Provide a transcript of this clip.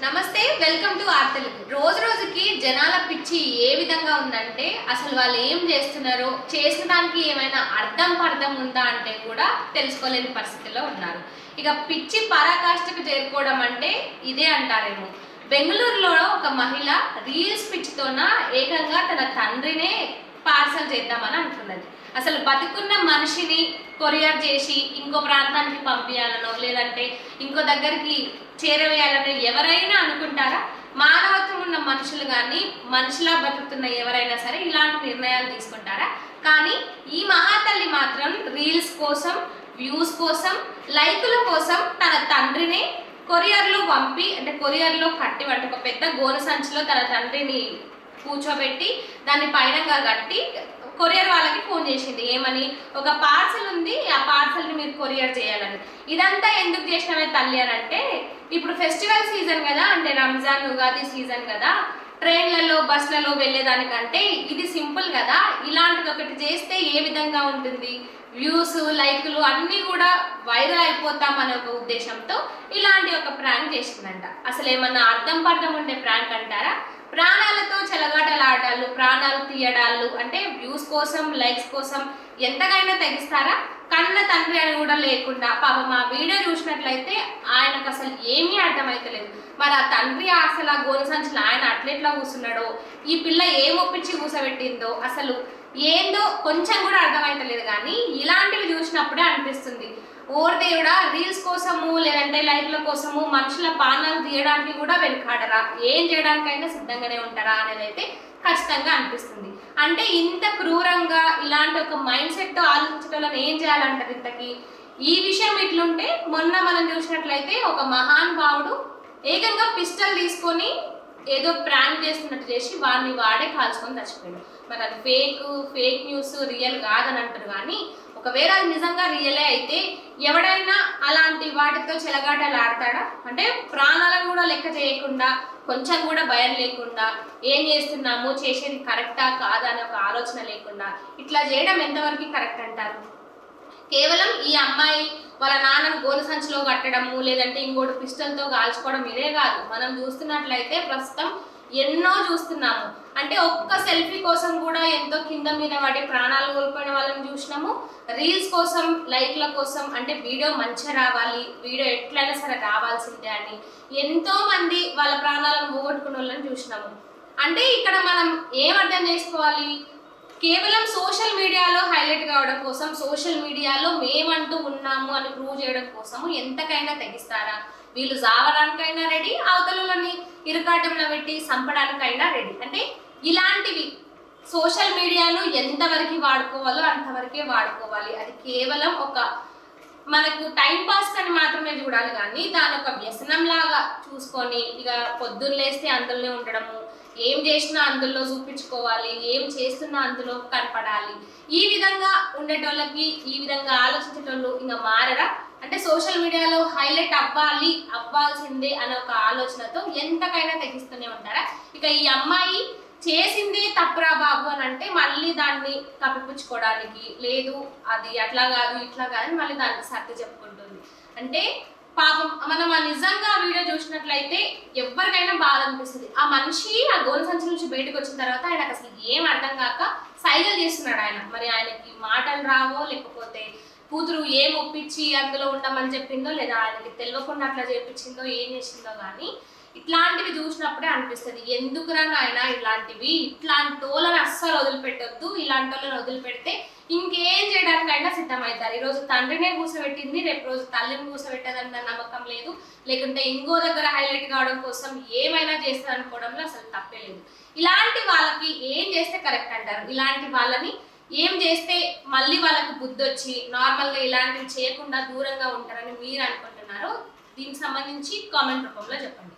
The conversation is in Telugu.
నమస్తే, వెల్కమ్ టు ఆర్ తెలుగు. రోజు రోజుకి జనాల పిచ్చి ఏ విధంగా ఉందంటే అసలు వాళ్ళు ఏం చేస్తున్నారో చేసిన దానికి ఏమైనా అర్థం ఉందా అంటే కూడా తెలుసుకోలేని పరిస్థితిలో ఉన్నారు. ఇక పిచ్చి పరాకాష్ఠకు చేరుకోవడం అంటే ఇదే అంటారేమో. బెంగళూరులో ఒక మహిళ రీల్స్ పిచ్చితోన ఏకంగా తన తండ్రినే పార్సల్ చేద్దామని అంటున్నది. అసలు బతుకున్న మనిషిని కొరియర్ చేసి ఇంకో ప్రాంతానికి పంపించాలనో లేదంటే ఇంకో దగ్గరికి చేరవేయాలని ఎవరైనా అనుకుంటారా? మానవత్వం ఉన్న మనుషులు కానీ మనుషులా బతుకుతున్న ఎవరైనా సరే ఇలాంటి నిర్ణయాలు తీసుకుంటారా? కానీ ఈ మహాతల్లి మాత్రం రీల్స్ కోసం, వ్యూస్ కోసం, లైకుల కోసం తన తండ్రిని కొరియర్లో పంపి అంటే కొరియర్లో కట్టి ఒక పెద్ద గోనె సంచిలో తన తండ్రిని కూర్చోబెట్టి దాన్ని పైనంగా కట్టి కొరియర్ వాళ్ళకి ఫోన్ చేసింది. ఏమని? ఒక పార్సల్ ఉంది, ఆ పార్సల్ని మీరు కొరియర్ చేయాలని. ఇదంతా ఎందుకు చేసినవే తల్లి అని అంటే, ఇప్పుడు ఫెస్టివల్ సీజన్ కదా, అంటే రంజాన్ ఉగాది సీజన్ కదా, ట్రైన్లలో బస్లలో వెళ్ళేదానికంటే ఇది సింపుల్ కదా, ఇలాంటిది ఒకటి చేస్తే ఏ విధంగా ఉంటుంది, వ్యూస్ లైకులు అన్నీ కూడా వైరల్ అయిపోతామనే ఒక ఉద్దేశంతో ఇలాంటి ఒక ప్రాంక్ చేసిందంట. అసలు ఏమన్నా అర్థం ఉండే ప్రాంక్ అంటారా? ప్రాణాలతో చెలగాటలాడాలు, ప్రాణాలు తీయడాలు అంటే వ్యూస్ కోసం, లైక్స్ కోసం ఎంతకైనా తెగిస్తారా? కన్న తండ్రి అని కూడా లేకుండా పాపం ఆ వీడియో చూసినట్లయితే ఆయనకు అసలు ఏమీ అర్థమైతలేదు. మరి ఆ తండ్రి అసలు ఆ గోను సంచులు ఆయన అట్లెట్లా కూర్చున్నాడో, ఈ పిల్ల ఏం ఒప్పించి కూసబెట్టిందో అసలు ఏందో కొంచెం కూడా అర్థమైతలేదు. కానీ ఇలాంటివి చూసినప్పుడే అనిపిస్తుంది, ఓర్ దేవుడా, రీల్స్ కోసము లేదంటే లైఫ్ల కోసము మనుషుల పానాలు తీయడానికి కూడా వెనుకాడరా, ఏం చేయడానికైనా సిద్ధంగానే ఉంటారా అనేది అయితే ఖచ్చితంగా అనిపిస్తుంది. అంటే ఇంత క్రూరంగా ఇలాంటి ఒక మైండ్ సెట్తో ఆలోచించడం ఏం చేయాలంటారు ఇంతకి? ఈ విషయం ఇట్లుంటే మొన్న మనం చూసినట్లయితే ఒక మహానుభావుడు ఏకంగా పిస్టల్ తీసుకొని ఏదో ప్రాంక్ చేస్తున్నట్టు చేసి వాడిని వాడే కాల్చుకొని చచ్చిపోయాడు. మరి అది ఫేక్ న్యూస్, రియల్ కాదని అంటారు. కానీ ఒకవేళ అది నిజంగా రియలే అయితే ఎవడైనా అలాంటి వాటితో చెలగాటలు ఆడతాడా? అంటే ప్రాణాలను కూడా లెక్క చేయకుండా, కొంచెం కూడా భయం లేకుండా, ఏం చేస్తున్నాము, చేసేది కరెక్టా కాదా అనే ఒక ఆలోచన లేకుండా ఇట్లా చేయడం ఎంతవరకు కరెక్ట్ అంటారు? కేవలం ఈ అమ్మాయి వాళ్ళ నాన్నను గోను సంచిలో కట్టడము లేదంటే ఇంకోటి పిస్టల్తో కాల్చుకోవడం ఇదే కాదు. మనం చూస్తున్నట్లయితే ప్రస్తుతం ఎన్నో చూస్తున్నాము. అంటే ఒక్క సెల్ఫీ కోసం కూడా ఎంతో కింద మీద పడి ప్రాణాలు కోల్పోయిన వాళ్ళని చూసినాము. రీల్స్ కోసం, లైక్ల కోసం, అంటే వీడియో మంచిగా రావాలి, వీడియో ఎట్లయినా సరే రావాల్సిందే అని ఎంతో మంది వాళ్ళ ప్రాణాలను పోగొట్టుకున్న వాళ్ళని చూసినాము. అంటే ఇక్కడ మనం ఏం అర్థం చేసుకోవాలి? కేవలం సోషల్ మీడియాలో హైలైట్ కావడం కోసం, సోషల్ మీడియాలో మేమంటూ ఉన్నాము అని ప్రూవ్ చేయడం కోసము ఎంతకైనా తెగిస్తారా? వీళ్ళు జావడానికైనా రెడీ, అవతలని ఇరుకాటంలో పెట్టి చంపడానికైనా రెడీ. అంటే ఇలాంటివి సోషల్ మీడియాలో ఎంతవరకు వాడుకోవాలో అంతవరకే వాడుకోవాలి. అది కేవలం ఒక మనకు టైం పాస్ అని మాత్రమే చూడాలి. కానీ దాని ఒక వ్యసనం లాగా చూసుకొని ఇక పొద్దున్న లేస్తే అందులోనే ఉండడము, ఏం చేసినా అందులో చూపించుకోవాలి, ఏం చేస్తున్నా అందులో కనపడాలి, ఈ విధంగా ఉండేటోళ్ళకి, ఈ విధంగా ఆలోచించేటోళ్ళు ఇంకా మారరా? అంటే సోషల్ మీడియాలో హైలైట్ అవ్వాల్సిందే అనే ఒక ఆలోచనతో ఎంతకైనా తెగిస్తూనే ఉంటారా? ఇక ఈ అమ్మాయి చేసింది తప్పురా బాబు అని అంటే మళ్ళీ దాన్ని కప్పిపుచ్చుకోవడానికి లేదు, అది అట్లా కాదు ఇట్లా కాదని మళ్ళీ దానికి సర్ది చెప్పుకుంటుంది. అంటే పాపం మనం నిజంగా వీడియో చూసినట్లయితే ఎవరికైనా బాధ అనిపిస్తుంది. ఆ మనిషి ఆ గోను సంచి నుంచి బయటకు వచ్చిన తర్వాత ఆయనకు అసలు ఏం అర్థం కాక సైగలు చేస్తున్నాడు ఆయన. మరి ఆయనకి మాటలు రావో లేకపోతే కూతురు ఏం ఒప్పించి అందులో ఉండమని చెప్పిందో లేదా ఆయనకి తెలియకుండా అట్లా చేపించిందో ఏం చేసిందో కానీ ఇట్లాంటివి చూసినప్పుడే అనిపిస్తుంది, ఎందుకురా నాయన ఇట్లాంటివి, ఇట్లాంటి వాళ్ళని అస్సలు వదిలిపెట్టొద్దు. ఇలాంటి వాళ్ళని వదిలిపెడితే ఇంకేం చేయడానికైనా సిద్ధమవుతారు. ఈరోజు తండ్రినే కూర్చోబెట్టింది, రేపు రోజు తల్లిని కూర్చోబెట్టదన్న నమ్మకం లేదు, లేకుంటే ఇంకో దగ్గర హైలైట్ కావడం కోసం ఏమైనా చేస్తారు అనుకోవడంలో అసలు తప్పే లేదు. ఇలాంటి వాళ్ళకి ఏం చేస్తే కరెక్ట్ అంటారు? ఇలాంటి వాళ్ళని ఏం చేస్తే మళ్ళీ వాళ్ళకి బుద్ధి వచ్చి నార్మల్గా ఇలాంటివి చేయకుండా దూరంగా ఉంటారని మీరు అనుకుంటున్నారో దీనికి సంబంధించి కామెంట్ రూపంలో చెప్పండి.